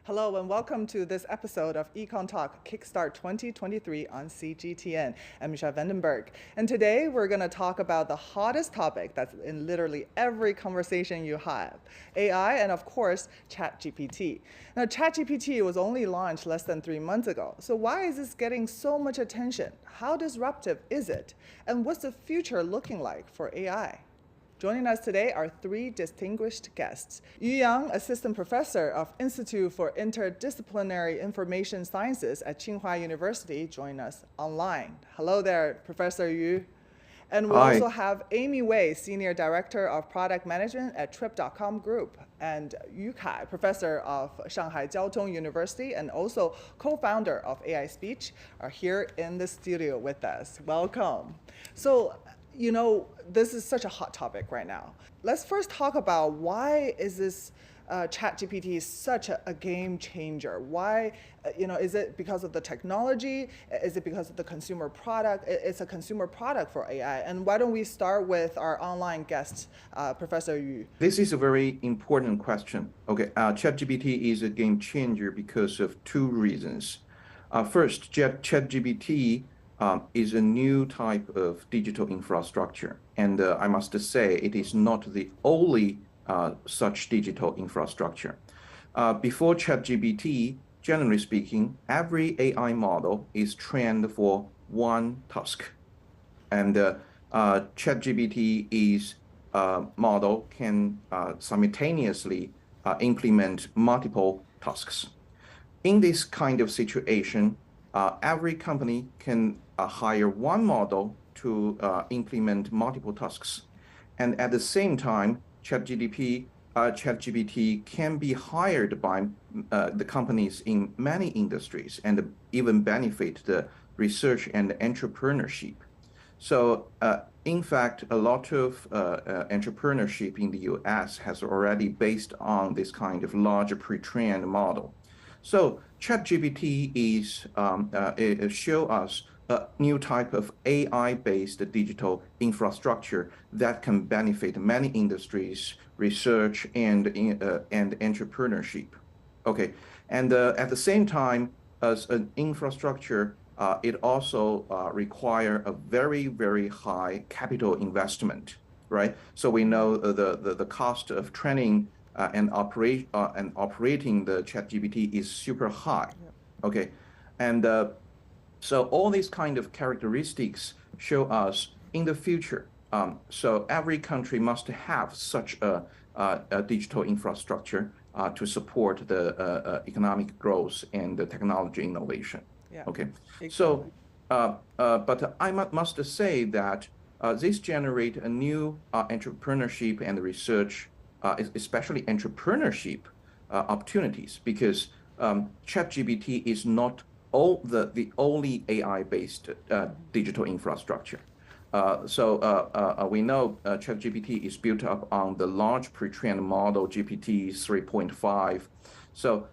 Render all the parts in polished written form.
Hello and welcome to this episode of Econ Talk Kickstart 2023 on CGTN. I'm Michelle Vandenberg. And today we're going to talk about the hottest topic that's in literally every conversation you have, AI and of course, ChatGPT. Now, ChatGPT was only launched less than 3 months ago. So why is this getting so much attention? How disruptive is it? And what's the future looking like for AI? Joining us today are three distinguished guests. Yu Yang, Assistant Professor of Institute for Interdisciplinary Information Sciences at Tsinghua University, join us online. Hello there, Professor Yu. And we also have Amy Wei, Senior Director of Product Management at Trip.com Group, and Yu Kai, Professor of Shanghai Jiao Tong University and also co-founder of AISpeech, are here in the studio with us. Welcome. So, you know, this is such a hot topic right now. Let's first talk about why is this ChatGPT such a game changer? Why, is it because of the technology? Is it because of the consumer product? It's a consumer product for AI. And why don't we start with our online guest, Professor Yu? This is a very important question. Okay, ChatGPT is a game changer because of two reasons. First, ChatGPT is a new type of digital infrastructure. And I must say, it is not the only such digital infrastructure. Before ChatGPT, generally speaking, every AI model is trained for one task. And ChatGPT is a model can simultaneously implement multiple tasks. In this kind of situation, every company can hire one model to implement multiple tasks. And at the same time, ChatGPT can be hired by the companies in many industries and even benefit the research and entrepreneurship. So in fact, a lot of entrepreneurship in the US has already based on this kind of large pre-trained model. So ChatGPT it show us a new type of AI-based digital infrastructure that can benefit many industries, research, and entrepreneurship. Okay, and at the same time, as an infrastructure, it also require a very, very high capital investment, right? So we know the cost of training and operating the ChatGPT is super high. Okay, and so all these kind of characteristics show us in the future. So every country must have such a digital infrastructure to support the economic growth and the technology innovation. Yeah, okay, exactly. So but I must say that this generate a new entrepreneurship and research, especially entrepreneurship opportunities, because ChatGPT is not the only AI-based digital infrastructure. So we know ChatGPT is built up on the large pre-trained model GPT 3.5. So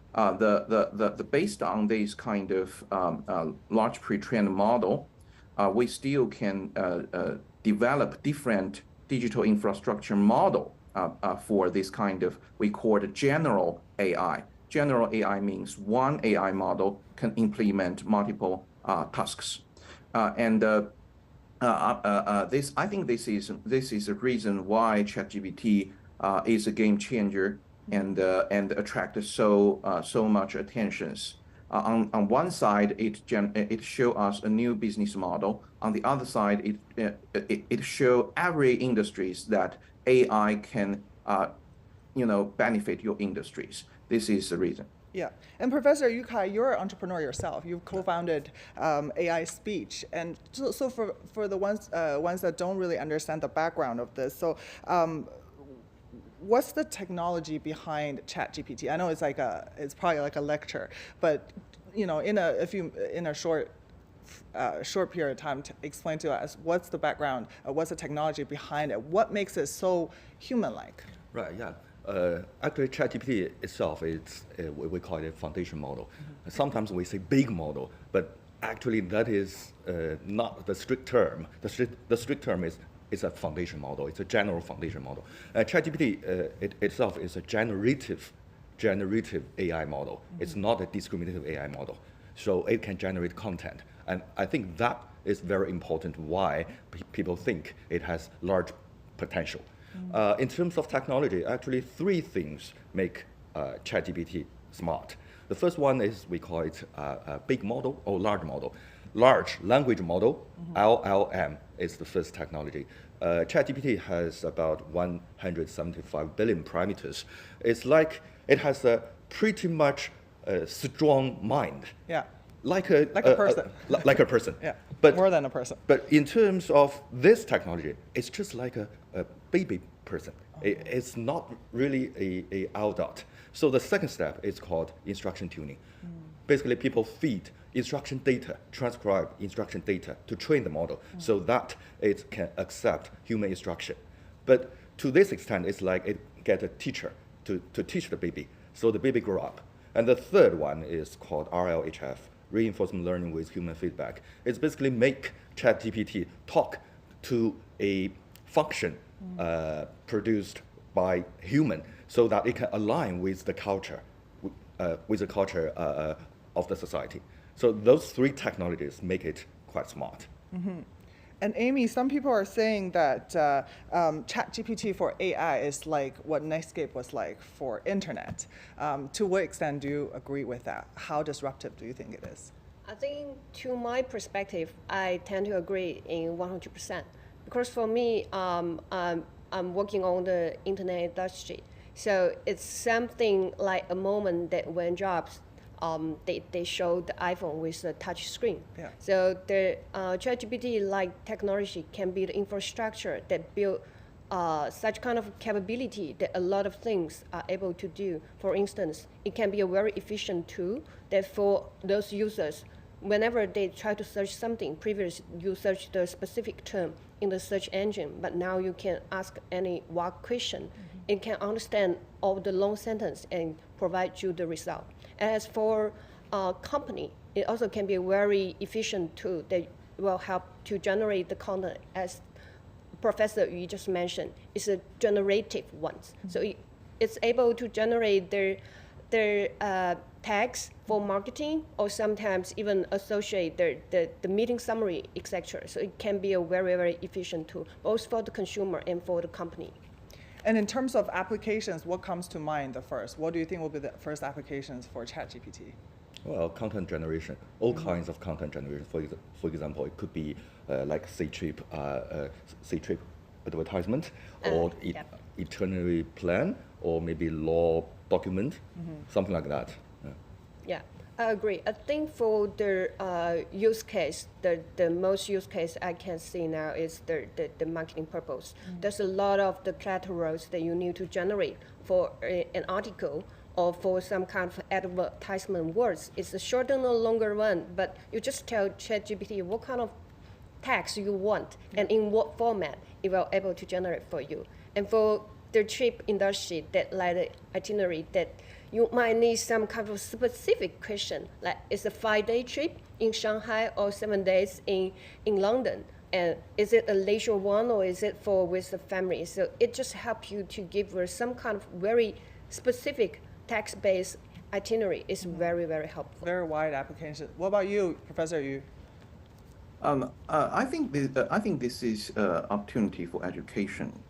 based on this kind of large pre-trained model, we still can develop different digital infrastructure model for this kind of, we call it general AI. General AI means one AI model can implement multiple tasks. I think this is a reason why ChatGPT is a game changer and attract so much attention. On one side, it show us a new business model. On the other side, it show every industries that AI can benefit your industries. This is the reason. Yeah, and Professor Yu Kai, you're an entrepreneur yourself. You've co-founded AISpeech, and so for the ones that don't really understand the background of this, so what's the technology behind ChatGPT? I know it's probably like a lecture, but in a short period of time, to explain to us what's the background, what's the technology behind it, what makes it so human-like? Right. Yeah. Actually, ChatGPT itself is we call it a foundation model. Mm-hmm. Sometimes we say big model, but actually that is not the strict term. The strict term is a foundation model. It's a general foundation model. ChatGPT itself is a generative generative AI model. It's not a discriminative AI model. So it can generate content. And I think that is very important why people think it has large potential. In terms of technology, actually 3 things make ChatGPT smart. The first one is we call it a big model or large model. Large language model, LLM, is the first technology. ChatGPT has about 175 billion parameters. It's like it has a pretty much strong mind. Yeah. Like a person. Like a person. Yeah. But more than a person. But in terms of this technology, it's just like a baby person. It's not really a adult. So the second step is called instruction tuning. Basically, people feed instruction data, transcribe instruction data to train the model so that it can accept human instruction. But to this extent, it's like it get a teacher to teach the baby, so the baby grow up. And the third one is called RLHF, reinforcement learning with human feedback. It's basically make ChatGPT talk to a function produced by human so that it can align with the culture, of the society. So those 3 technologies make it quite smart. And Amy, some people are saying that ChatGPT for AI is like what Netscape was like for internet. To what extent do you agree with that? How disruptive do you think it is? I think, to my perspective, I tend to agree in 100%. Because for me, I'm working on the internet industry. So it's something like a moment that when Jobs, they showed the iPhone with a touch screen. Yeah. So the ChatGPT-like technology can be the infrastructure that build such kind of capability that a lot of things are able to do. For instance, it can be a very efficient tool that for those users, whenever they try to search something, previously you search the specific term in the search engine, but now you can ask any what question. It can understand all the long sentence and provide you the result. As for company, it also can be a very efficient tool that will help to generate the content. As Professor Yu just mentioned, it's a generative one. So it's able to generate their tags for marketing, or sometimes even associate the meeting summary, etc. So it can be a very, very efficient tool, both for the consumer and for the company. And in terms of applications, what comes to mind the first? What do you think will be the first applications for ChatGPT? Well, content generation, all kinds of content generation. For example, it could be like C-trip advertisement, or itinerary plan, or maybe law document, something like that. Yeah, I agree. I think for the use case, the most use case I can see now is the marketing purpose. There's a lot of the collaterals that you need to generate for an article or for some kind of advertisement words. It's a shorter or longer one, but you just tell ChatGPT what kind of text you want and in what format it will able to generate for you. And for the trip industry, that like the itinerary, that you might need some kind of specific question, like it's a 5-day trip in Shanghai or 7 days in London. And is it a leisure one or is it for with the family? So it just helps you to give her some kind of very specific text-based itinerary. Is very, very helpful. Very wide application. What about you, Professor Yu? I think this is an opportunity for education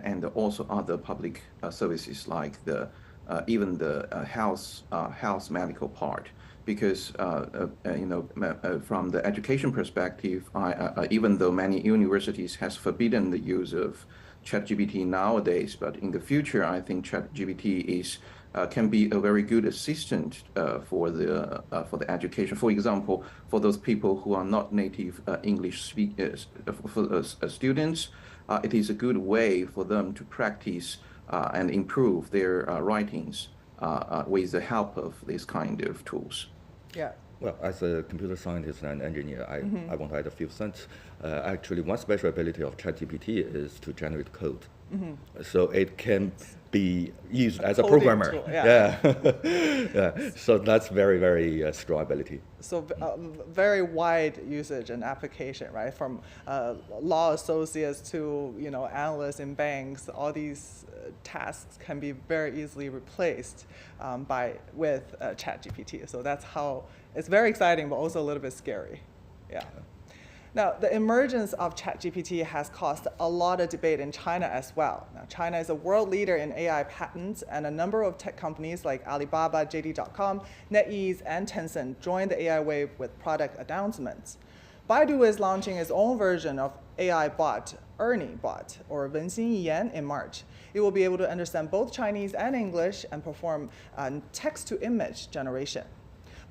and also other public services like even the health medical part, because from the education perspective, even though many universities has forbidden the use of ChatGPT nowadays, but in the future, I think ChatGPT can be a very good assistant for the education. For example, for those people who are not native English speakers, for students, it is a good way for them to practice and improve their writings with the help of this kind of tools. Yeah. Well, as a computer scientist and engineer, I want to add a few cents. Actually, one special ability of ChatGPT is to generate code So it can be used as a coding programmer. tool, Yeah. So that's very, very strong ability. So very wide usage and application, right? From law associates to analysts in banks, all these tasks can be very easily replaced with ChatGPT. So that's how it's very exciting, but also a little bit scary. Yeah. Now, the emergence of ChatGPT has caused a lot of debate in China as well. Now, China is a world leader in AI patents, and a number of tech companies like Alibaba, JD.com, NetEase, and Tencent joined the AI wave with product announcements. Baidu is launching its own version of AI bot, Ernie bot, or Wenxin Yan, in March. It will be able to understand both Chinese and English and perform text-to-image generation.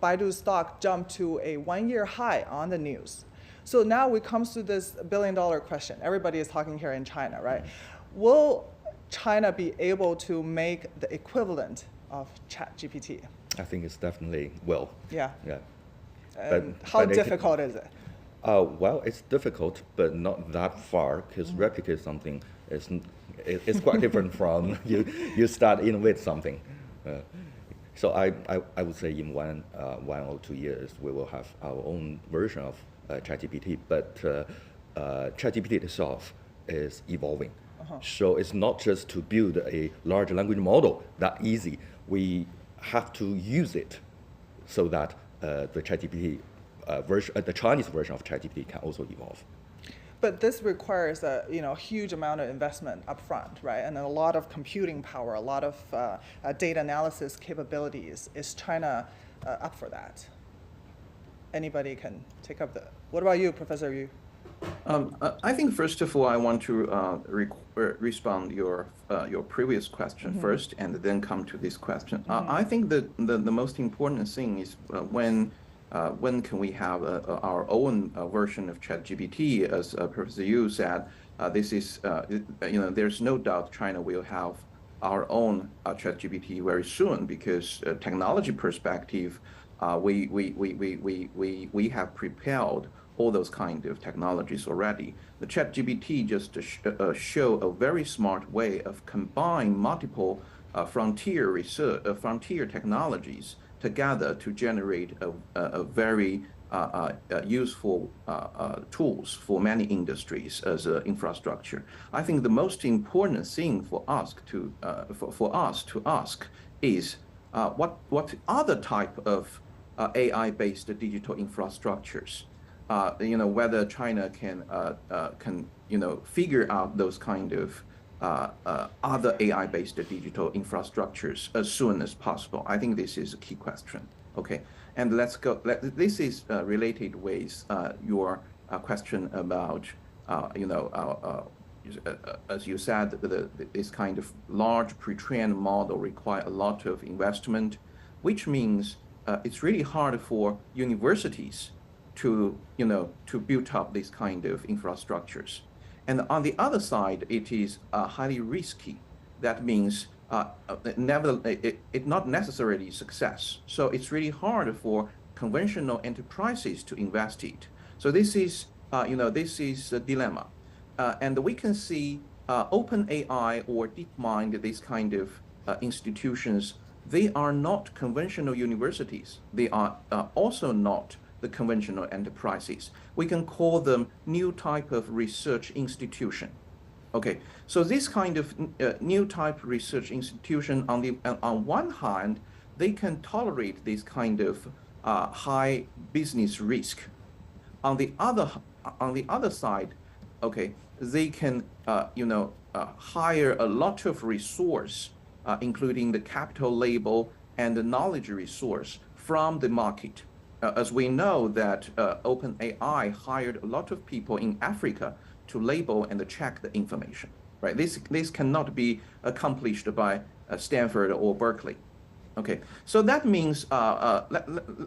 Baidu's stock jumped to a one-year high on the news. So now it comes to this billion-dollar question. Everybody is talking here in China, right? Will China be able to make the equivalent of ChatGPT? I think it's definitely will. Yeah. Yeah. And how difficult is it? Well, it's difficult, but not that far, because replicate something is quite different from you start innovate something. So I would say in 1 or 2 years we will have our own version of ChatGPT, but ChatGPT itself is evolving. So it's not just to build a large language model that easy. We have to use it so that the ChatGPT version, the Chinese version of ChatGPT can also evolve. But this requires a huge amount of investment upfront, right? And a lot of computing power, a lot of data analysis capabilities. Is China up for that? Anybody can take up the. What about you, Professor Yu? I think first of all, I want to respond your previous question first, and then come to this question. I think that the most important thing is when can we have our own version of ChatGPT? As Professor Yu said, this is there's no doubt China will have our own ChatGPT very soon, because technology perspective, we have prepared all those kind of technologies already. The ChatGPT just show a very smart way of combining multiple frontier technologies together to generate a very useful tools for many industries as infrastructure. I think the most important thing for us to ask is what other type of AI-based digital infrastructures, whether China can figure out those kind of other AI-based digital infrastructures as soon as possible. I think this is a key question. Okay, and let's go. This is related with your question about as you said, this kind of large pre-trained model require a lot of investment, which means it's really hard for universities to build up this kind of infrastructures. And on the other side, it is highly risky. That means it not necessarily success. So it's really hard for conventional enterprises to invest it. So this is a dilemma. And we can see OpenAI or DeepMind, these kind of institutions, they are not conventional universities. They are also not the conventional enterprises. We can call them new type of research institution. Okay, so this kind of new type research institution, on one hand, they can tolerate this kind of high business risk. On the other side, okay, they can hire a lot of resource, including the capital labor and the knowledge resource from the market. As we know that OpenAI hired a lot of people in Africa to label and check the information, right? This cannot be accomplished by Stanford or Berkeley. Okay, so that means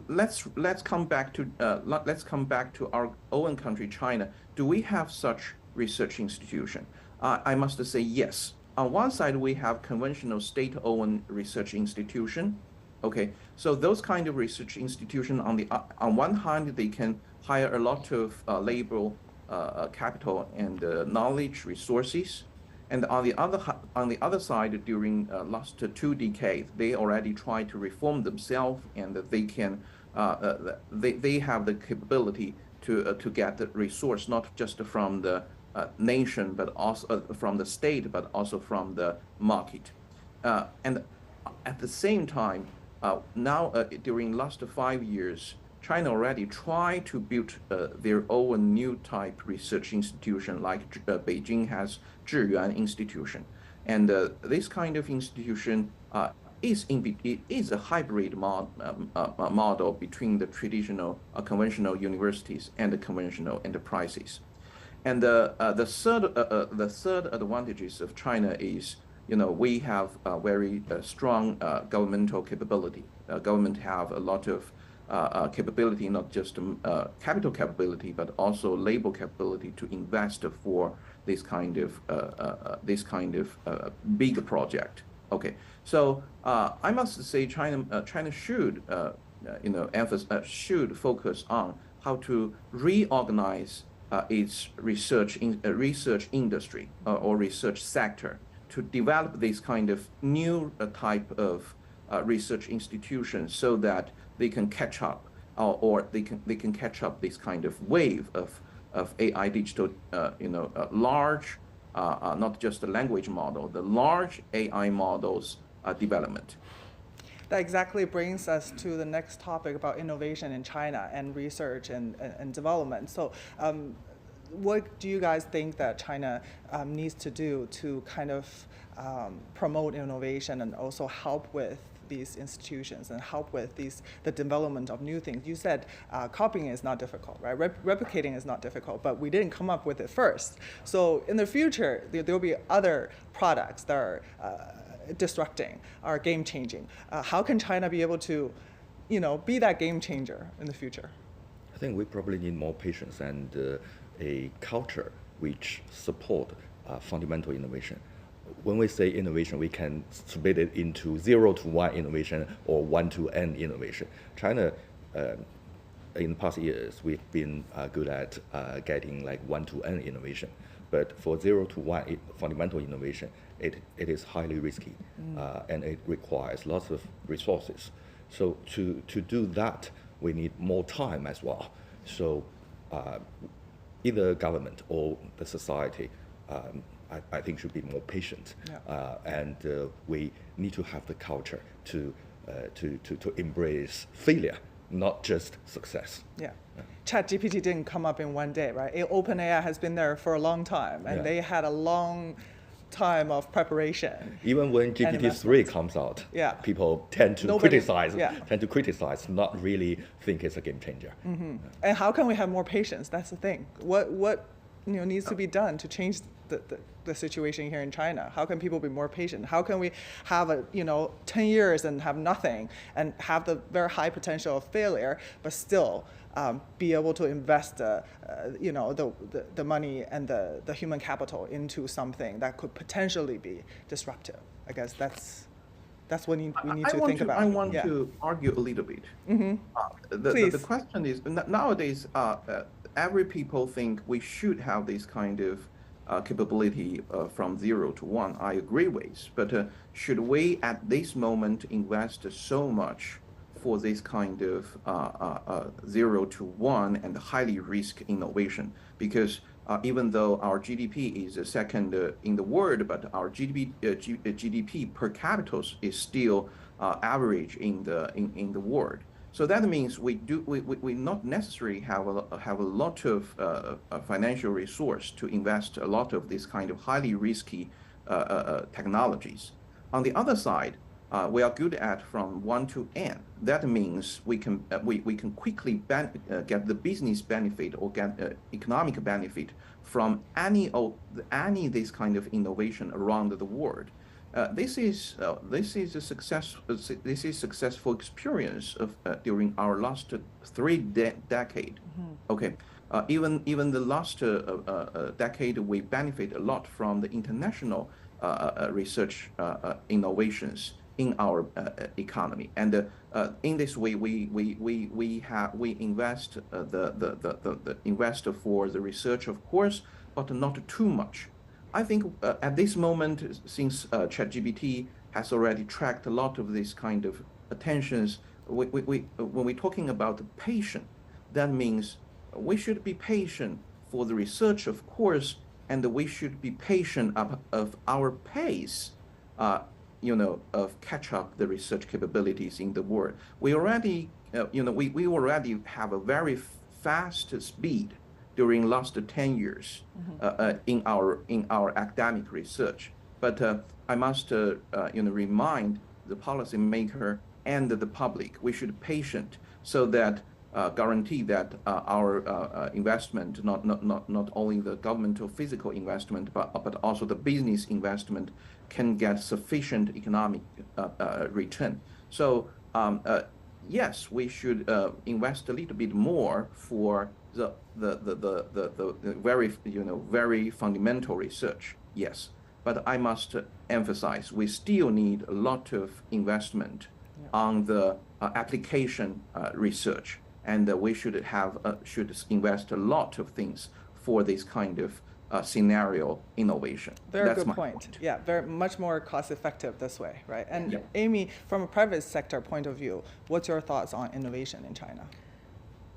let's come back to our own country, China. Do we have such research institution? I must say yes. On one side, we have conventional state-owned research institution. Okay, so those kind of research institution, on one hand, they can hire a lot of labor, capital, and knowledge resources, And on the other side, during last 2 decades, they already tried to reform themselves, and they can they have the capability to get the resource not just from the nation, but also from the state, but also from the market. And at the same time, now during last 5 years, China already tried to build their own new type research institution, like Beijing has Zhiyuan Institution, and this kind of institution is a hybrid model between the traditional conventional universities and the conventional enterprises. And the third advantages of China is, we have a very strong governmental capability. Government have a lot of capability, not just capital capability, but also labor capability to invest for this kind of big project. Okay, so I must say China should should focus on how to reorganize its research industry or research sector to develop this kind of new type of research institutions, so that they can catch up, or they can catch up this kind of wave of AI digital, large, not just the language model, the large AI models development. That exactly brings us to the next topic about innovation in China and research and development. So what do you guys think that China needs to do to kind of promote innovation and also help with these institutions and help with the development of new things? You said copying is not difficult, right? Replicating is not difficult, but we didn't come up with it first. So in the future, there will be other products that are disrupting, are game changing. How can China be able to, be that game changer in the future? I think we probably need more patience and a culture which support fundamental innovation. When we say innovation, we can split it into 0 to 1 innovation or 1 to n innovation. China, in the past years, we've been good at getting like 1 to n innovation. But for 0 to 1 fundamental innovation, it is highly risky, and it requires lots of resources. So to do that, we need more time as well. So either government or the society, I think should be more patient, and we need to have the culture to embrace failure, not just success. Yeah. ChatGPT didn't come up in one day, right? OpenAI has been there for a long time, and they had a long time of preparation. Even when GPT-3 comes out, people tend to criticize, not really think it's a game changer. Mm-hmm. And how can we have more patience? That's the thing. What needs to be done to change the situation here in China? How can people be more patient? How can we have 10 years and have nothing, and have the very high potential of failure, but still be able to invest the money and the human capital into something that could potentially be disruptive? I guess that's what we need to think about. I want to argue a little bit. Mm-hmm. The question is, nowadays, every people think we should have this kind of capability from 0 to 1. I agree with, but should we at this moment invest so much for this kind of 0 to 1 and highly risk innovation? Because even though our GDP is second in the world, but our GDP per capita is still average in the world. So that means we not necessarily have a lot of financial resource to invest a lot of this kind of highly risky technologies. On the other side, we are good at from 1 to n. That means we can quickly get the business benefit or get economic benefit from any this kind of innovation around the world. This is a successful experience of during our last 3 decades. Mm-hmm. Okay, even the last decade, we benefit a lot from the international research innovations in our economy, and in this way, we invest invest for the research, of course, but not too much. I think at this moment, since ChatGPT has already tracked a lot of this kind of attentions, when we're talking about the patient, that means we should be patient for the research, of course, and we should be patient of our pace, of catch up the research capabilities in the world. We already, we already have a very fast speed during last 10 years in our academic research. But I must remind the policymaker and the public, we should be patient so that guarantee that our investment, not only the governmental physical investment, but also the business investment can get sufficient economic return. So yes, we should invest a little bit more for the very fundamental research. Yes, but I must emphasize we still need a lot of investment on the application research, and we should invest a lot of things for this kind of scenario innovation. Very good point. Yeah, very much more cost effective this way, right? And Amy, from a private sector point of view, what's your thoughts on innovation in China?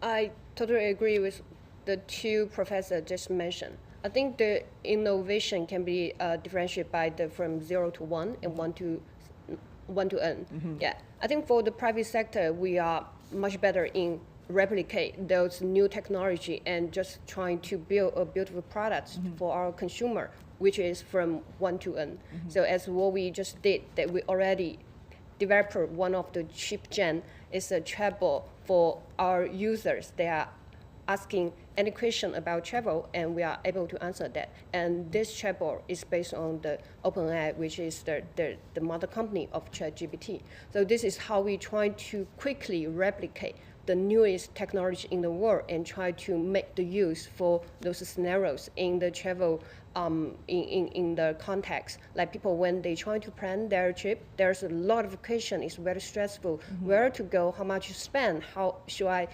I totally agree with the two professors just mentioned. I think the innovation can be differentiated from 0 to 1 and 1 to N. Yeah, I think for the private sector, we are much better in replicate those new technology and just trying to build a beautiful product for our consumer, which is from 1 to N. So as what we just did, that we already developed one of the chip gen is a chatbot for our users. They are asking any question about travel, and we are able to answer that. And this chatbot is based on the OpenAI, which is the mother company of ChatGPT. So this is how we try to quickly replicate the newest technology in the world and try to make the use for those scenarios in the travel in the context. Like people, when they try to plan their trip, there's a lot of question. It's very stressful. Where to go, how much to spend, how should I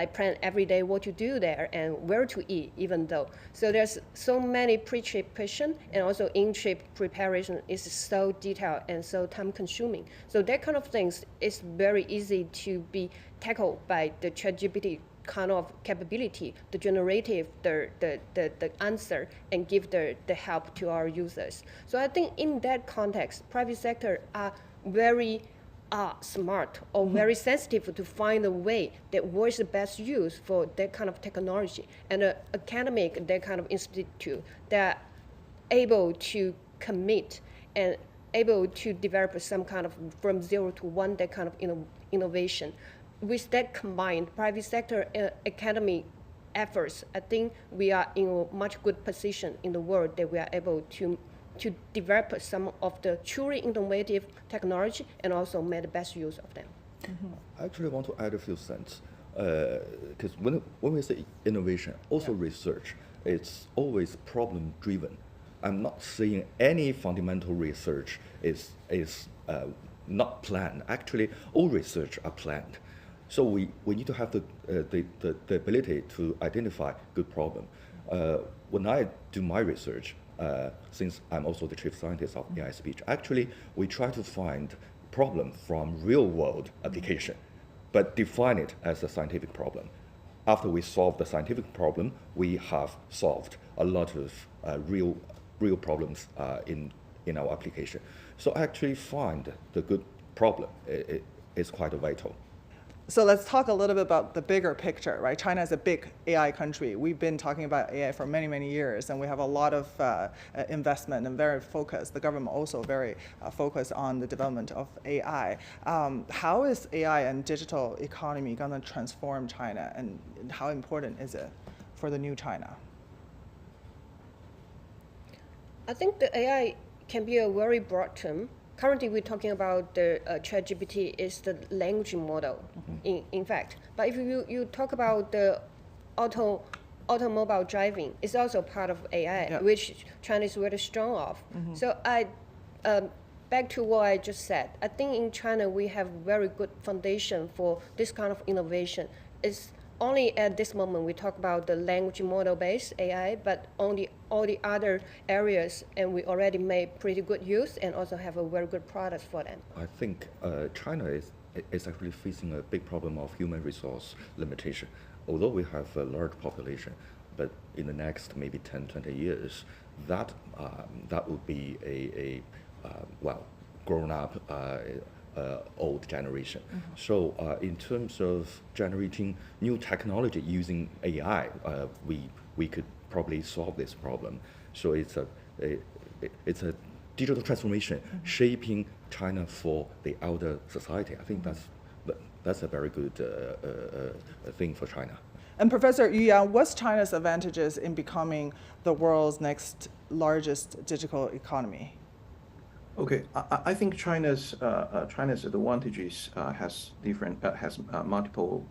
plan every day what to do there and where to eat, even though. So there's so many pre-trip questions, and also in-trip preparation is so detailed and so time consuming. So that kind of things is very easy to be tackled by the ChatGPT kind of capability, the generative, the answer, and give the help to our users. So I think in that context, private sector are very smart or very sensitive to find a way that was the best use for that kind of technology. And academic, that kind of institute, they're able to commit and able to develop some kind of from 0 to 1, that kind of innovation. With that combined, private sector academic efforts, I think we are in a much good position in the world that we are able to develop some of the truly innovative technology and also make the best use of them. I actually want to add a few cents, because when we say innovation, also research, it's always problem driven. I'm not saying any fundamental research is not planned. Actually, all research are planned. So we need to have the ability to identify good problem. When I do my research, since I'm also the chief scientist of AISpeech, actually we try to find problem from real world application, but define it as a scientific problem. After we solve the scientific problem, we have solved a lot of real problems in our application. So actually find the good problem is quite vital. So let's talk a little bit about the bigger picture, right? China is a big AI country. We've been talking about AI for many, many years, and we have a lot of investment and very focused. The government also very focused on the development of AI. How is AI and digital economy going to transform China, and how important is it for the new China? I think the AI can be a very broad term. Currently, we're talking about the ChatGPT is the language model, in fact. But if you talk about the automobile driving, it's also part of AI, which China is very strong of. So back to what I just said, I think in China we have very good foundation for this kind of innovation. It's only at this moment we talk about the language model-based AI, but only all the other areas, and we already made pretty good use and also have a very good product for them. I think China is actually facing a big problem of human resource limitation. Although we have a large population, but in the next maybe 10, 20 years, that would be a grown up old generation. So in terms of generating new technology using AI, we could probably solve this problem. So it's a digital transformation shaping China for the elder society. I think that's a very good thing for China. And Professor Yu Yang, what's China's advantages in becoming the world's next largest digital economy? Okay, I think China's advantages has multiple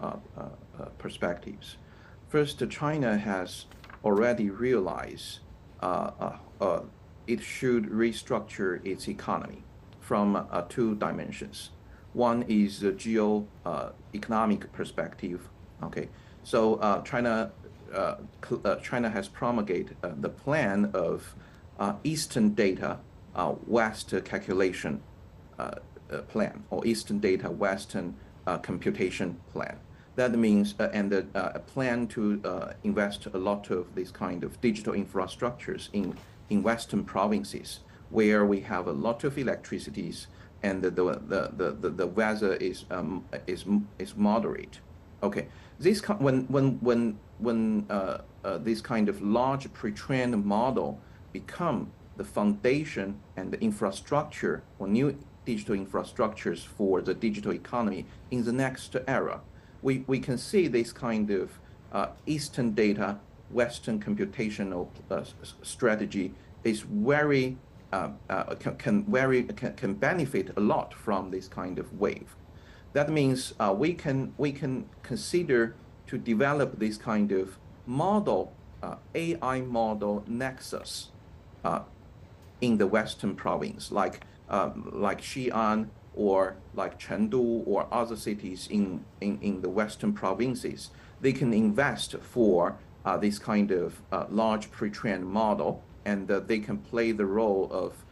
perspectives. First, China has already realized it should restructure its economy from two dimensions. One is the geo-economic perspective. Okay, so China has promulgated the plan of Eastern data West calculation plan, or Eastern data Western computation plan. That means a plan to invest a lot of these kind of digital infrastructures in Western provinces, where we have a lot of electricities and the weather is moderate. Okay, when this kind of large pre-trained model become the foundation and the infrastructure or new digital infrastructures for the digital economy in the next era, we can see this kind of Eastern data, Western computational strategy is very can benefit a lot from this kind of wave. That means we can consider to develop this kind of model, AI model nexus in the Western province, like Xi'an or like Chengdu or other cities in the Western provinces. They can invest for this kind of large pre-trained model, and they can play the role of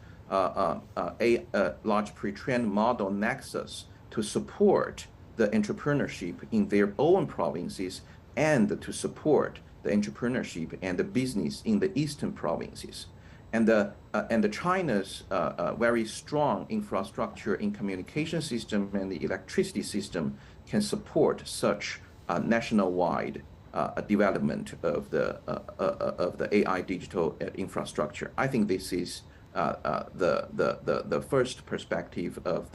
a large pre-trained model nexus to support the entrepreneurship in their own provinces and to support the entrepreneurship and the business in the eastern provinces. And the China's very strong infrastructure in communication system and the electricity system can support such nationwide development of the AI digital infrastructure. I think this is the first perspective of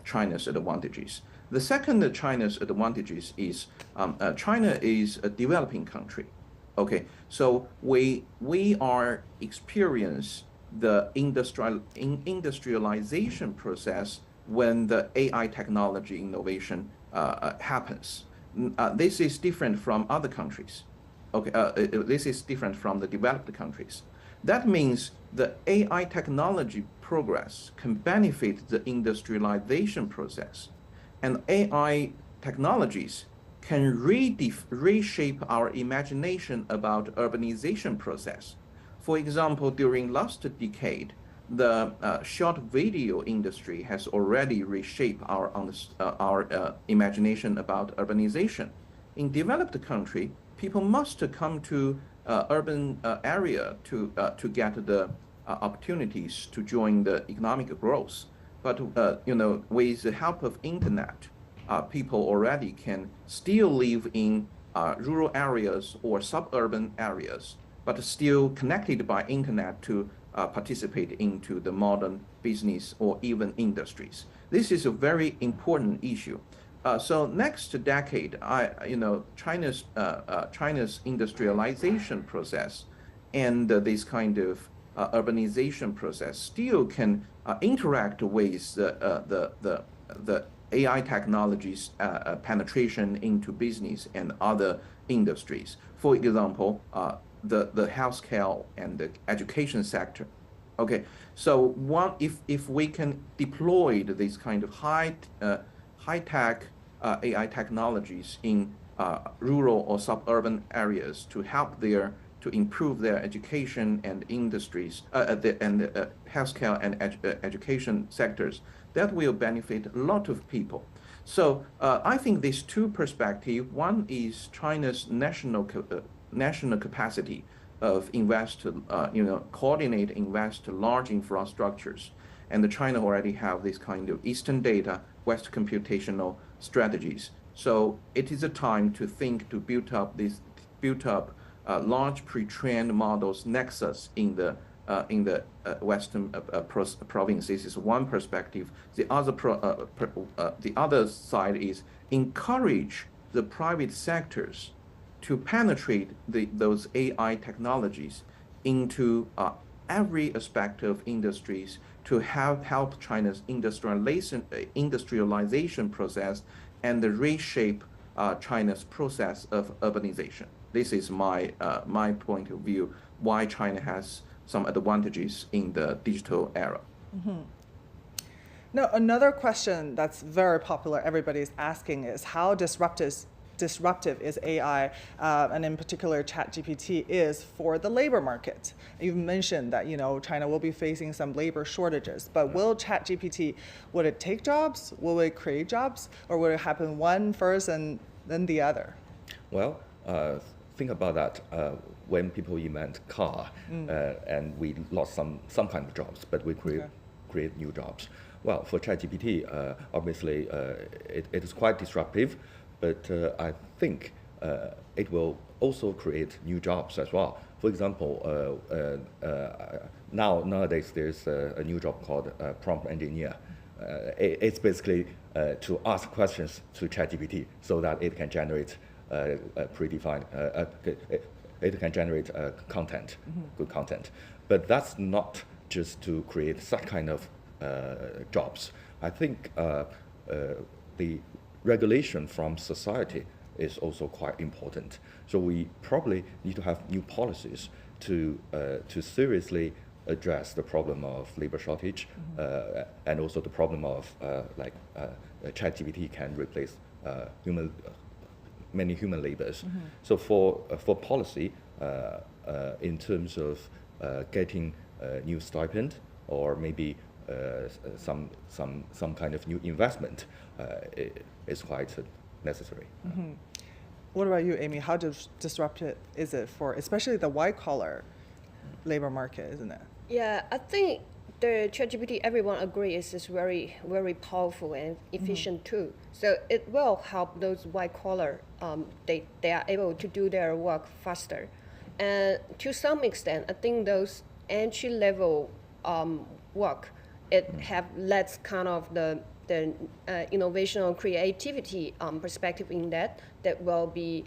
China's advantages. The second China's advantages is China is a developing country. Okay, so we are experience the industrialization process when the AI technology innovation happens. This is different from other countries. Okay, this is different from the developed countries. That means the AI technology progress can benefit the industrialization process, and AI technologies can reshape our imagination about urbanization process. For example, during last decade, the short video industry has already reshaped our imagination about urbanization. In developed country, people must come to urban area to get the opportunities to join the economic growth. But with the help of internet, people already can still live in rural areas or suburban areas, but still connected by internet to participate into the modern business or even industries. This is a very important issue. So next decade, China's industrialization process and this kind of urbanization process still can interact with the AI technologies penetration into business and other industries. For example, the healthcare and the education sector. Okay, so if we can deploy these kind of high-tech AI technologies in rural or suburban areas to help to improve their education and industries, healthcare and education sectors. That will benefit a lot of people. So I think these two perspectives, one is China's national capacity of coordinate, invest large infrastructures. And China already have this kind of Eastern data, West computational strategies. So it is a time to think to build up large pre-trained models nexus in the Western provinces. This is one perspective. The other side is encourage the private sectors to penetrate those AI technologies into every aspect of industries to help China's industrialization process and reshape China's process of urbanization. This is my point of view, why China has some advantages in the digital era. Mm-hmm. Now, another question that's very popular, everybody's asking, is how disruptive is AI, and in particular ChatGPT, is for the labor market. You've mentioned that China will be facing some labor shortages, but will ChatGPT, would it take jobs? Will it create jobs? Or would it happen one first and then the other? Well, think about that. When people invent car, and we lost some kind of jobs, but we create new jobs. Well, for ChatGPT, obviously it is quite disruptive, but I think it will also create new jobs as well. For example, nowadays there's a new job called prompt engineer. It's basically to ask questions to ChatGPT so that it can generate predefined, it can generate content, good content. But that's not just to create such kind of jobs. I think the regulation from society is also quite important. So we probably need to have new policies to seriously address the problem of labor shortage, and also the problem of ChatGPT can replace many human labors. So for policy, in terms of getting a new stipend or maybe some kind of new investment, is quite necessary. What about you, Amy? How disruptive is it for especially the white-collar labor market, isn't it? Yeah, I think the ChatGPT, everyone agrees, is very, very powerful and efficient tool. So it will help those white-collar, they are able to do their work faster. And to some extent, I think those entry-level work, it have less kind of the innovation or creativity perspective in that will be,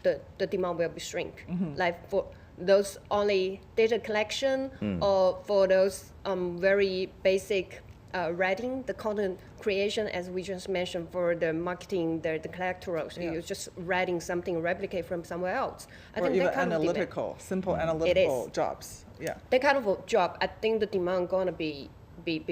the demand will be shrink. Like for those only data collection or for those very basic writing, the content creation, as we just mentioned, for the marketing, the collectorals, you're just writing something, replicate from somewhere else. I or think even that kind analytical, simple analytical jobs. Yeah. That kind of a job, I think the demand going to be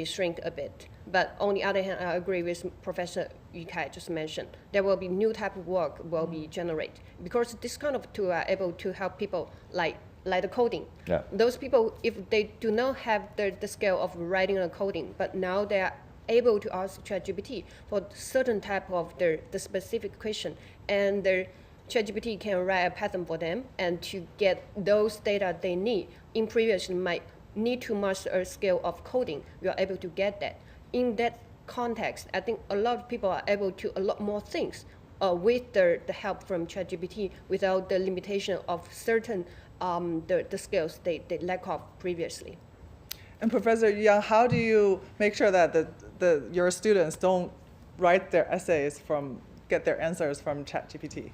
shrink a bit. But on the other hand, I agree with Professor Yu Kai just mentioned. There will be new type of work will be generated because this kind of tool are able to help people like the coding. Yeah. Those people, if they do not have the skill of writing and coding, but now they are able to ask ChatGPT for certain type of the specific question, and the ChatGPT can write a pattern for them and to get those data they need. In previously might need to master a skill of coding, we are able to get that. In that context, I think a lot of people are able to a lot more things with the help from ChatGPT without the limitation of certain the skills they lack of previously. And Professor Yang, how do you make sure that your students don't write their essays get their answers from ChatGPT?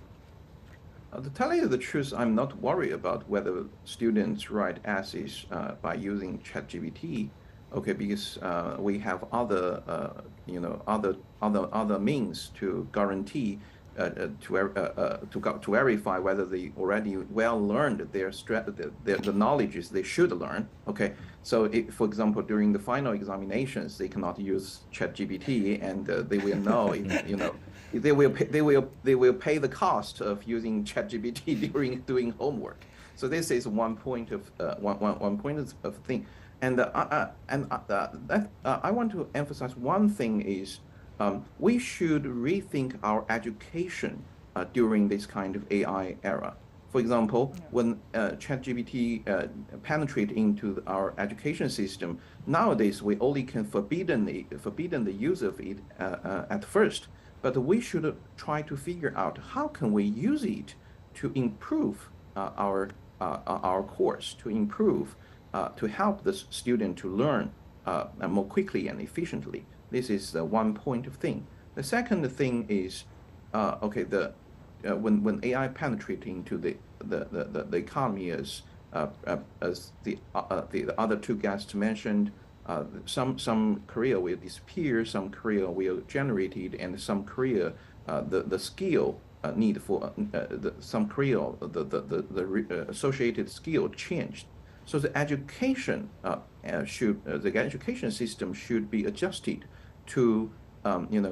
To tell you the truth, I'm not worried about whether students write essays by using ChatGPT, because we have other means to guarantee to verify whether they already well learned the knowledges they should learn. Okay, so for example, during the final examinations, they cannot use ChatGPT, and they will know, they will pay the cost of using ChatGPT during doing homework. So this is one point of thing, and I want to emphasize one thing is. We should rethink our education during this kind of AI era. For example, when ChatGPT penetrate into our education system, nowadays we only can forbidden the use of it at first. But we should try to figure out how can we use it to improve our course, to improve, to help the student to learn more quickly and efficiently. This is one point of thing. The second thing is, when AI penetrates into the economy, as the other two guests mentioned, some career will disappear, some career will generate it, and some career the skill need for some career the associated skill changed. So the education the education system should be adjusted to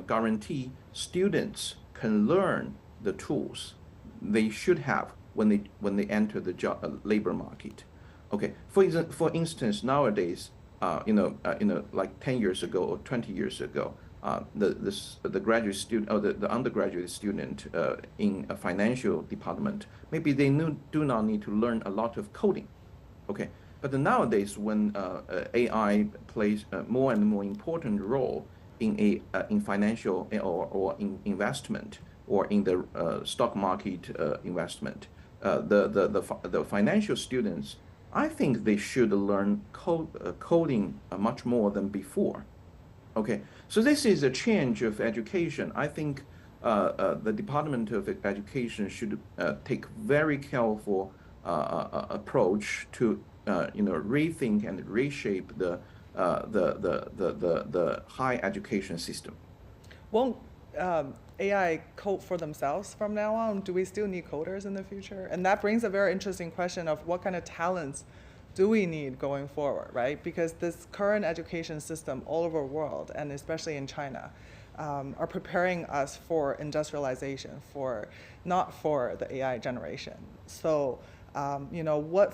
guarantee students can learn the tools they should have when they enter the labor market. Okay, for instance, nowadays, like 10 years ago or 20 years ago, the graduate student or the undergraduate student in a financial department, maybe they do not need to learn a lot of coding. Okay, but nowadays when AI plays a more and more important role in financial or in investment or in the stock market investment, the financial students, I think they should learn coding much more than before. Okay, so this is a change of education. I think the Department of Education should take very careful approach to rethink and reshape the higher education system. Won't AI code for themselves from now on? Do we still need coders in the future? And that brings a very interesting question of what kind of talents do we need going forward, right? Because this current education system all over the world, and especially in China, are preparing us for industrialization, not for the AI generation. So,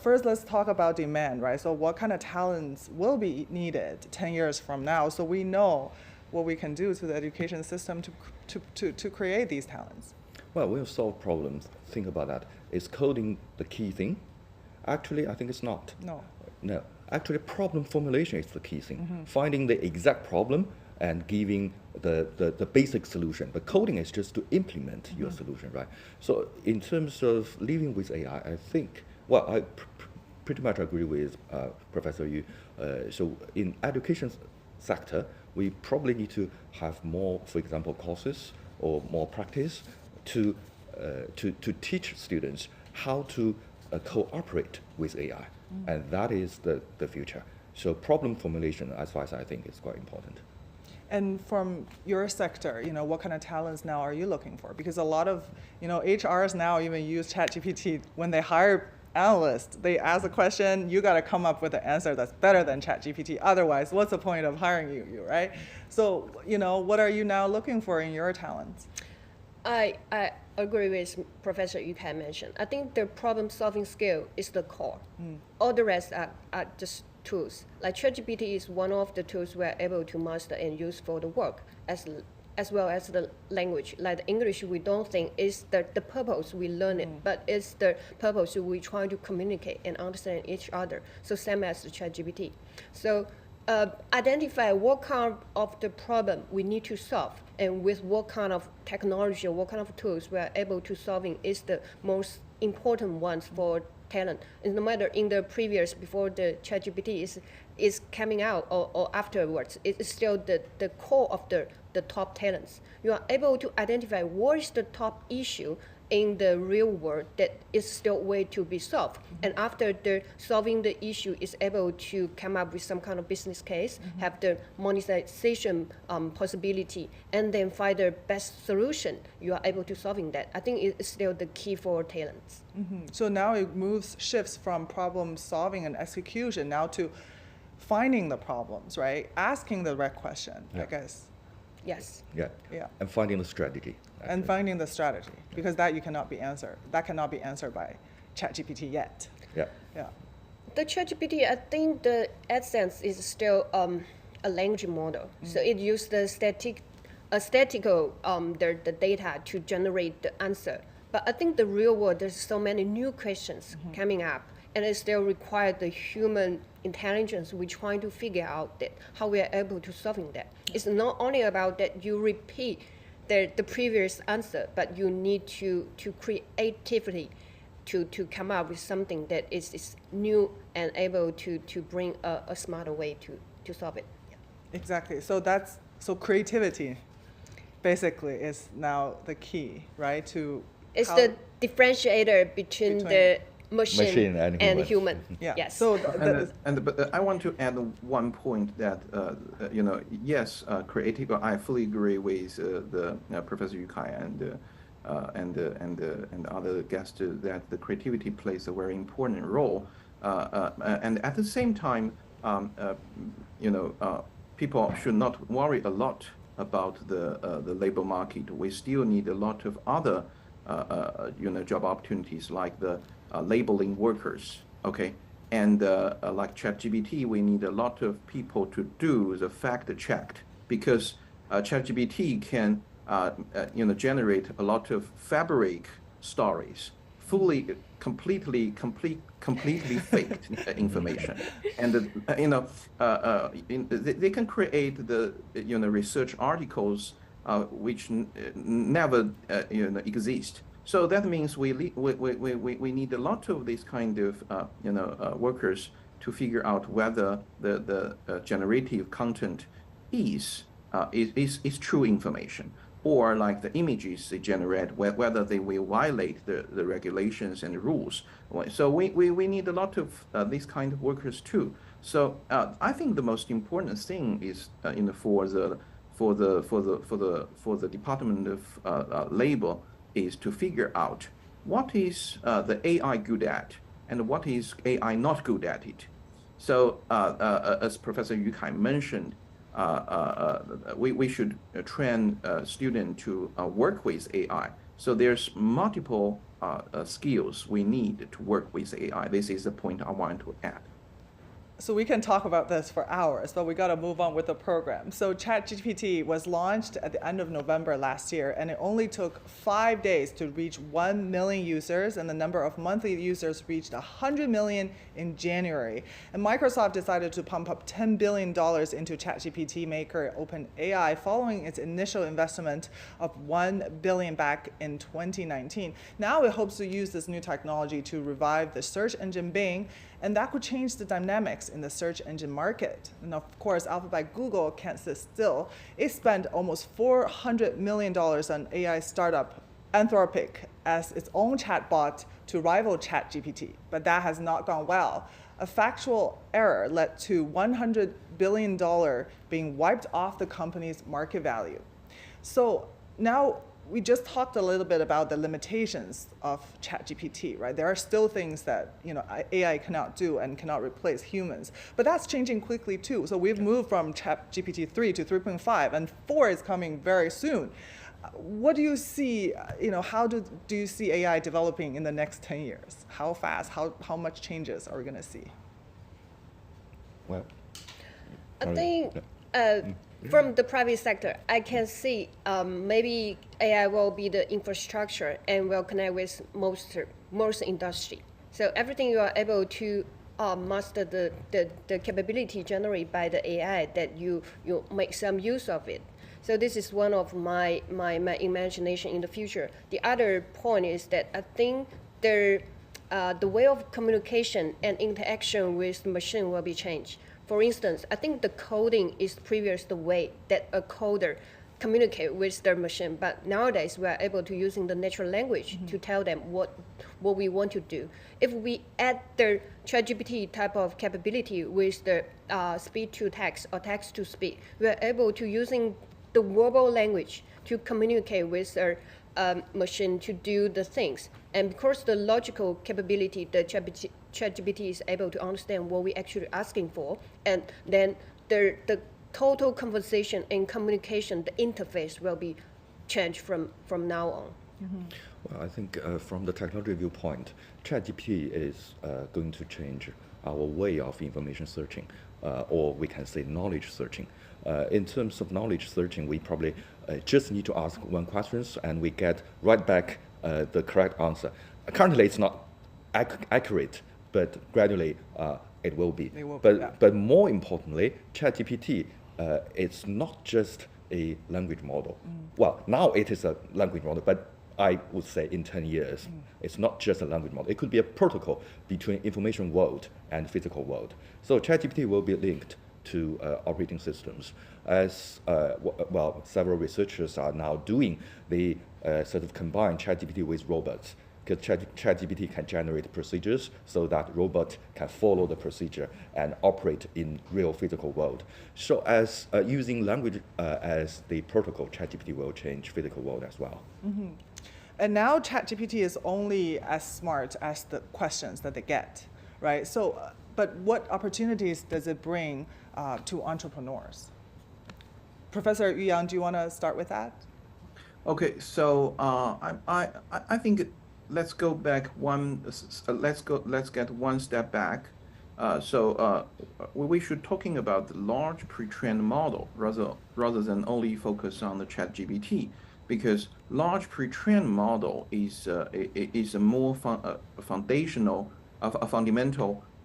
first let's talk about demand, right? So what kind of talents will be needed 10 years from now, so we know what we can do to the education system to create these talents? Well, we'll solve problems. Think about that. Is coding the key thing? Actually, I think it's not. No. Actually, problem formulation is the key thing. Mm-hmm. Finding the exact problem and giving the basic solution. But coding is just to implement your solution, right? So in terms of living with AI, I think, well, I pretty much agree with Professor Yu. So in education sector, we probably need to have more, for example, courses or more practice to teach students how to cooperate with AI. And that is the future. So problem formulation, as far as I think, is quite important. And from your sector, what kind of talents now are you looking for? Because a lot of, HRs now even use ChatGPT when they hire analysts. They ask a question, you got to come up with an answer that's better than ChatGPT. Otherwise, what's the point of hiring you, right? So, what are you now looking for in your talents? I agree with Professor Yu had mentioned. I think the problem-solving skill is the core. All the rest are just tools. Like ChatGPT is one of the tools we are able to master and use for the work, as well as the language. Like the English, we don't think is the purpose we learn it, but it's the purpose we try to communicate and understand each other. So same as the ChatGPT. So identify what kind of the problem we need to solve, and with what kind of technology or what kind of tools we are able to solving is the most important ones for talent. And no matter in the previous, before the ChatGPT is coming out or afterwards, it's still the core of the top talents. You are able to identify what is the top issue in the real world that is still way to be solved. And after the solving the issue is able to come up with some kind of business case, have the monetization possibility, and then find the best solution, you are able to solving that. I think it's still the key for talents. So now it shifts from problem solving and execution now to finding the problems, right? Asking the right question, I guess. Yes. Yeah. Yeah. And finding the strategy. And finding the strategy, because that cannot be answered. That cannot be answered by ChatGPT yet. Yeah. Yeah. The ChatGPT, I think the essence is still a language model. So it uses the statistical the data to generate the answer. But I think the real world, there's so many new questions coming up, and it still requires the human intelligence. We're trying to figure out that how we are able to solving that. It's not only about that you repeat the previous answer, but you need to creatively to come up with something that is new and able to bring a smarter way to solve it. Yeah. Exactly. So creativity basically is now the key, right? It's the differentiator between the machine and human. Yeah. Yes. So But I want to add one point that yes, creative. I fully agree with the Professor Yu Kai and other guests that the creativity plays a very important role. And at the same time, people should not worry a lot about the labor market. We still need a lot of other job opportunities like the labeling workers, okay? And like ChatGPT, we need a lot of people to do the fact check, because ChatGPT can generate a lot of fabric stories, completely faked information, and they can create the research articles which never exist. So that means we need a lot of these kind of workers to figure out whether the generative content is true information, or like the images they generate, whether they will violate the regulations and rules. So we need a lot of these kind of workers too. So I think the most important thing is for the Department of Labor is to figure out what is the AI good at and what is AI not good at it. So as Professor Yu Kai mentioned, we should train students to work with AI. So there's multiple skills we need to work with AI. This is the point I want to add. So we can talk about this for hours, but we got to move on with the program. So ChatGPT was launched at the end of November last year, and it only took 5 days to reach 1 million users, and the number of monthly users reached 100 million in January. And Microsoft decided to pump up $10 billion into ChatGPT maker OpenAI following its initial investment of $1 billion back in 2019. Now it hopes to use this new technology to revive the search engine Bing, and that could change the dynamics in the search engine market. And of course, Alphabet Google can't sit still. It spent almost $400 million on AI startup Anthropic as its own chatbot to rival ChatGPT, but that has not gone well. A factual error led to $100 billion being wiped off the company's market value. So now, we just talked a little bit about the limitations of ChatGPT, right? There are still things that AI cannot do and cannot replace humans, but that's changing quickly too. So we've moved from ChatGPT 3 to 3.5, and 4 is coming very soon. What do you see? How do you see AI developing in the next 10 years? How fast? How much changes are we going to see? Well, I think. From the private sector, I can see maybe AI will be the infrastructure and will connect with most industry. So everything you are able to master the capability generated by the AI, that you make some use of it. So this is one of my imagination in the future. The other point is that I think the way of communication and interaction with machine will be changed. For instance, I think the coding is previous the way that a coder communicate with their machine. But nowadays, we are able to using the natural language to tell them what we want to do. If we add the ChatGPT type of capability with the speech to text or text to speech, we are able to using the verbal language to communicate with their machine to do the things. And because the logical capability, the ChatGPT is able to understand what we're actually asking for, and then the total conversation and communication, the interface will be changed from now on. Well, I think from the technology viewpoint, ChatGPT is going to change our way of information searching, or we can say knowledge searching. In terms of knowledge searching, we probably just need to ask one question and we get right back the correct answer. Currently, it's not accurate, but gradually it will be. But more importantly, ChatGPT, it's not just a language model. Well, now it is a language model, but I would say in 10 years, it's not just a language model. It could be a protocol between information world and physical world. So ChatGPT will be linked to operating systems. As several researchers are now doing, they sort of combine ChatGPT with robots, because ChatGPT can generate procedures so that robot can follow the procedure and operate in real physical world. So as using language as the protocol, ChatGPT will change physical world as well. And now ChatGPT is only as smart as the questions that they get, right? So, but what opportunities does it bring to entrepreneurs? Professor Yu Yang, do you want to start with that? Okay, so I think let's go back let's get one step back. We should talking about the large pre-trained model rather than only focus on the ChatGPT, because large pre-trained model is a more fundamental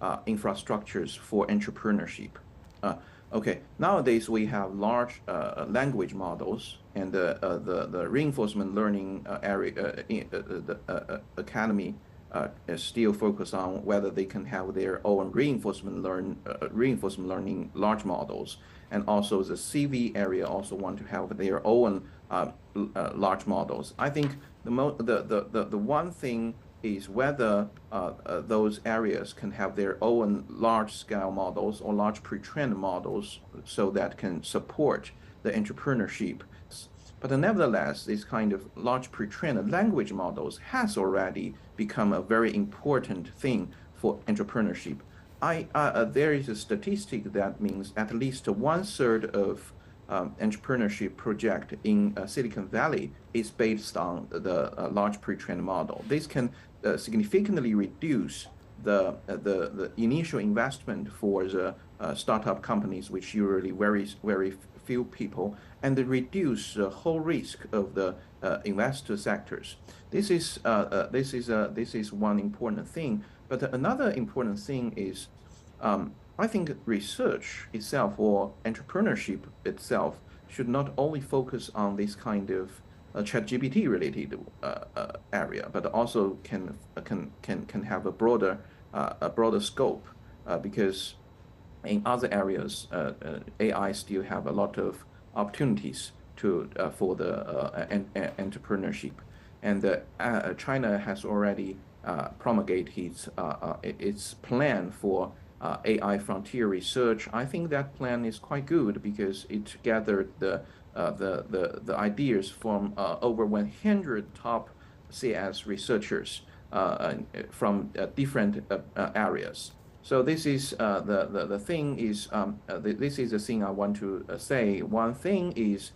infrastructures for entrepreneurship. Okay, nowadays we have large language models, and the reinforcement learning academy is still focused on whether they can have their own reinforcement learning large models, and also the CV area also want to have their own large models. I think the one thing is whether those areas can have their own large-scale models or large pre-trained models so that can support the entrepreneurship. But nevertheless, this kind of large pre-trained language models has already become a very important thing for entrepreneurship. There is a statistic that means at least 1/3 of entrepreneurship project in Silicon Valley is based on the large pre-trained model. This can significantly reduce the initial investment for the startup companies, which usually very few people, and reduce the whole risk of the investor sectors. This is one important thing. But another important thing is, I think research itself or entrepreneurship itself should not only focus on this kind of ChatGPT related area, but also can have a broader scope, because in other areas, AI still have a lot of opportunities for the entrepreneurship, and China has already promulgated its plan for AI frontier research. I think that plan is quite good because it gathered the ideas from over 100 top CS researchers from different areas. So this is the thing is this is the thing I want to say. One thing is,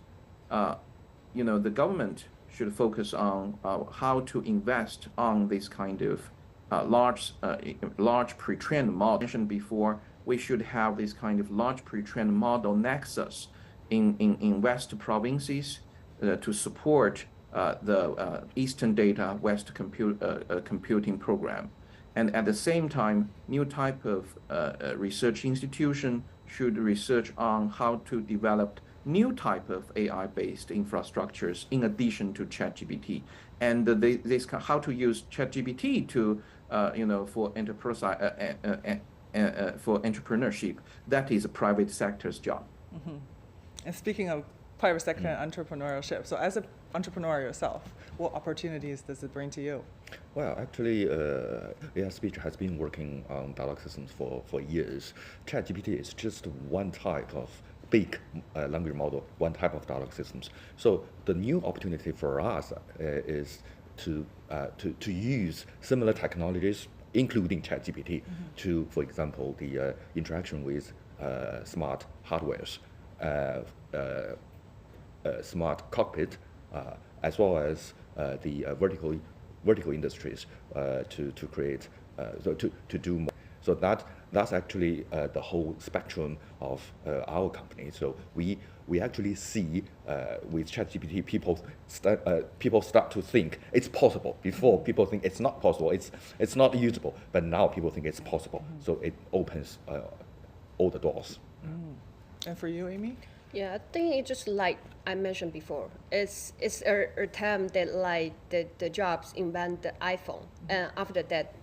the government should focus on how to invest on this kind of large pre-trained model. Mentioned before, we should have this kind of large pre-trained model nexus in West provinces to support the Eastern Data West computing program. And at the same time, new type of research institution should research on how to develop new type of AI-based infrastructures in addition to ChatGPT, and how to use ChatGPT to for enterprise for entrepreneurship. That is a private sector's job. And speaking of private sector and entrepreneurship. So as an entrepreneur yourself, what opportunities does it bring to you? Well, actually, AISpeech has been working on dialogue systems for years. ChatGPT is just one type of big language model, one type of dialogue systems. So the new opportunity for us is to use similar technologies, including ChatGPT, to, for example, the interaction with smart hardwares, smart cockpit, as well as the vertical industries to create, to do more. So that's actually the whole spectrum of our company. So we actually see with ChatGPT, people start to think it's possible. Before, people think it's not possible, it's not usable, but now people think it's possible. So it opens all the doors. And for you, Amy? Yeah, I think it's just like I mentioned before. It's a time that like the Jobs invent the iPhone, and after that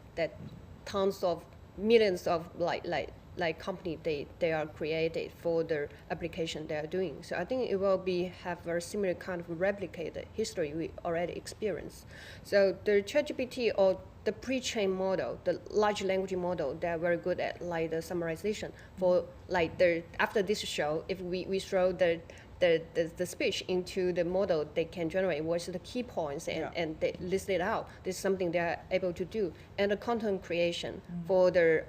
tons of millions of like company they are created for the application they are doing. So I think it will have a similar kind of replicated history we already experienced. So the ChatGPT or the pre-trained model, the large language model, they're very good at like the summarization for like after this show, if we throw the speech into the model, they can generate what's the key points and they list it out. This is something they're able to do. And the content creation for the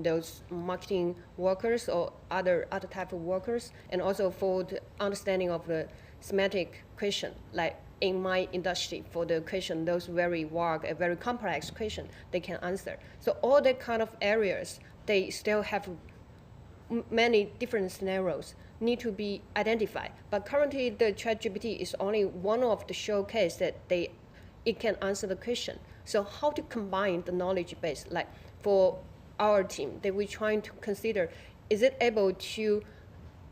those marketing workers or other type of workers, and also for the understanding of the semantic question, like in my industry, for the question, those very vague, very complex question, they can answer. So all that kind of areas, they still have many different scenarios need to be identified. But currently, the ChatGPT is only one of the showcase that it can answer the question. So how to combine the knowledge base? Like for our team, that we're trying to consider, is it able to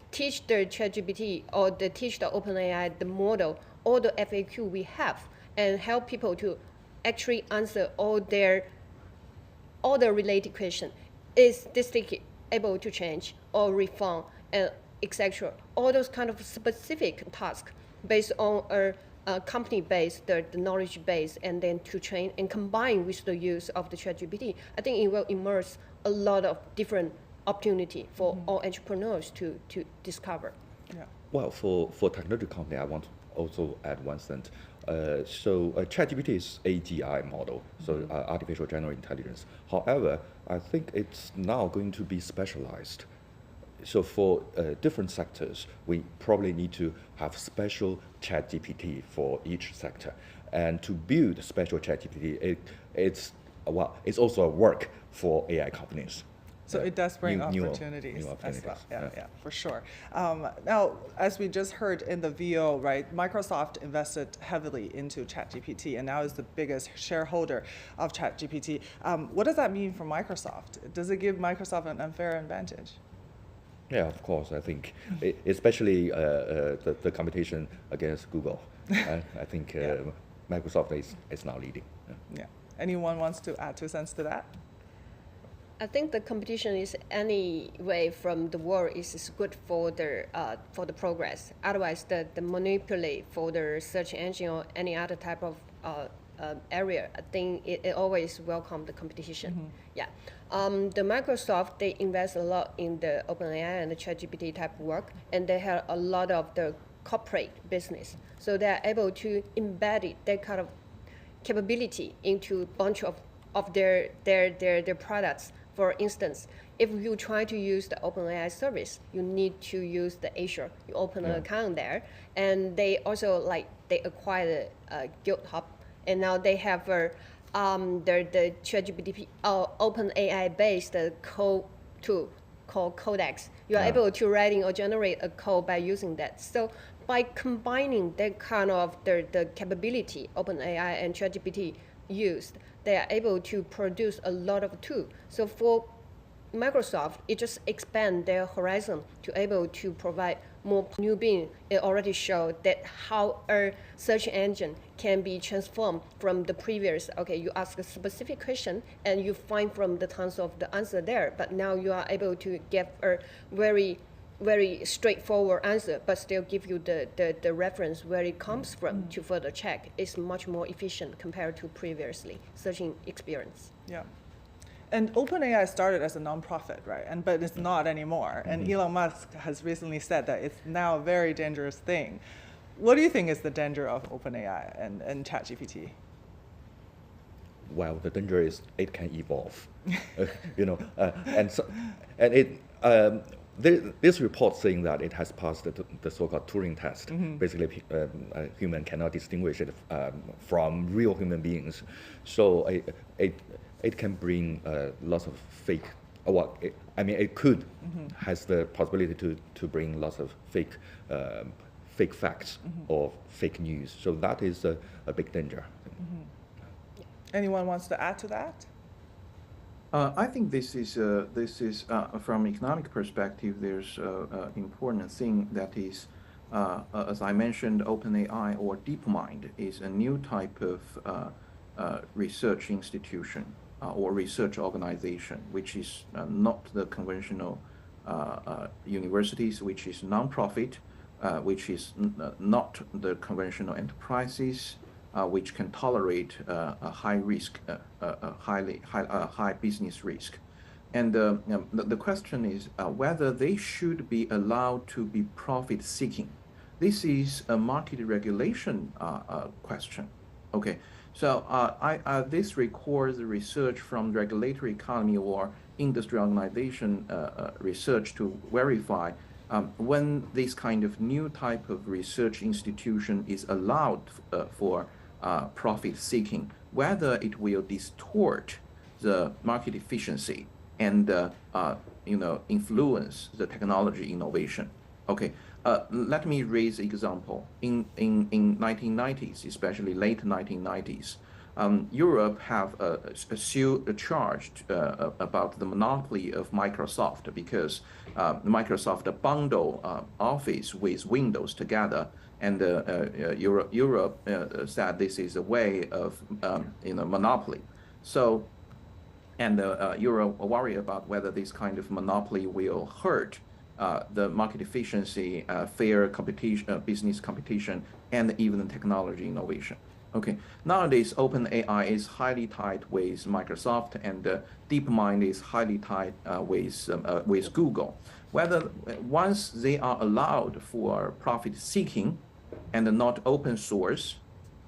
teach the ChatGPT or teach the OpenAI the model, all the FAQ we have, and help people to actually answer all the related questions. Is this ticket able to change or refund, etc. All those kind of specific tasks based on a company-based, the knowledge base, and then to train and combine with the use of the ChatGPT. I think it will emerge a lot of different opportunity for all entrepreneurs to discover. Yeah. Well, for technology company, I want to also add one cent. So ChatGPT is AGI model, so artificial general intelligence. However, I think it's now going to be specialized. So for different sectors, we probably need to have special ChatGPT for each sector. And to build special ChatGPT, it's also a work for AI companies. So it does bring opportunities as well. Yeah, for sure. Now, as we just heard in the VO, right, Microsoft invested heavily into ChatGPT and now is the biggest shareholder of ChatGPT. What does that mean for Microsoft? Does it give Microsoft an unfair advantage? Yeah, of course. I think, especially the competition against Google. I think Microsoft is now leading. Yeah. Anyone wants to add 2 cents to that? I think the competition is anyway from the world is good for the progress. Otherwise, the manipulate for the search engine or any other type of area, I think it always welcome the competition. Yeah. The Microsoft, they invest a lot in the OpenAI and the ChatGPT type of work, and they have a lot of the corporate business. So they're able to embed that kind of capability into a bunch of their products. For instance, if you try to use the OpenAI service, you need to use the Azure. You open an account there, and they also they acquired GitHub, and now they have the ChatGPT OpenAI based code tool called Codex. You are able to writing or generate a code by using that. So by combining that kind of the capability OpenAI and ChatGPT used, they are able to produce a lot of tools. So for Microsoft, it just expand their horizon to able to provide more new being. It already showed that how a search engine can be transformed from the previous, okay, you ask a specific question and you find from the tons of the answer there, but now you are able to get a very very straightforward answer, but still give you the reference where it comes from to further check. It's much more efficient compared to previously searching experience. Yeah. And OpenAI started as a nonprofit, right? But it's not anymore. And Elon Musk has recently said that it's now a very dangerous thing. What do you think is the danger of OpenAI and ChatGPT? Well, the danger is it can evolve, this report saying that it has passed the so-called Turing test. Basically, a human cannot distinguish it from real human beings. So it can bring lots of fake. It could has the possibility to bring lots of fake facts or fake news. So that is a big danger. Anyone wants to add to that? I think this is from economic perspective. There's an important thing that is, as I mentioned, OpenAI or DeepMind is a new type of research institution or research organization, which is not the conventional universities, which is non-profit, which is not the conventional enterprises. Which can tolerate a high risk, high business risk, and the question is whether they should be allowed to be profit-seeking. This is a market regulation question. Okay, so this requires research from regulatory economy or industry organization research to verify when this kind of new type of research institution is allowed for profit seeking, whether it will distort the market efficiency and influence the technology innovation. Okay, let me raise an example. In 1990s, especially late 1990s, Europe have a charged about the monopoly of Microsoft because Microsoft bundle Office with Windows together. And Europe said this is a way of monopoly. So, and Europe worry about whether this kind of monopoly will hurt the market efficiency, fair competition, business competition, and even technology innovation. Okay, nowadays OpenAI is highly tied with Microsoft, and DeepMind is highly tied with Google. Whether once they are allowed for profit seeking and not open source,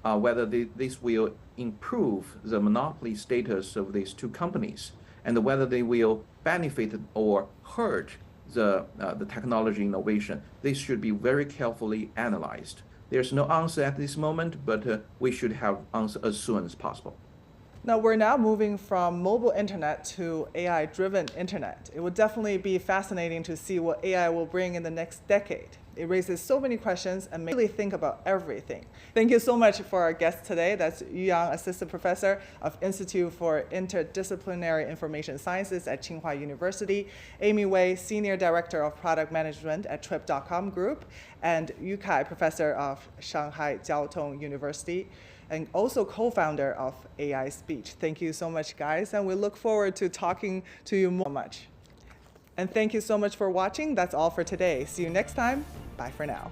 whether this will improve the monopoly status of these two companies, and whether they will benefit or hurt the technology innovation, this should be very carefully analyzed. There's no answer at this moment, but we should have answer as soon as possible. Now, we're now moving from mobile internet to AI-driven internet. It will definitely be fascinating to see what AI will bring in the next decade. It raises so many questions and makes you really think about everything. Thank you so much for our guest today. That's Yu Yang, Assistant Professor of Institute for Interdisciplinary Information Sciences at Tsinghua University, Amy Wei, Senior Director of Product Management at Trip.com Group, and Yu Kai, Professor of Shanghai Jiao Tong University, and also co-founder of AISpeech. Thank you so much, guys, and we look forward to talking to you more. And thank you so much for watching. That's all for today. See you next time. Bye for now.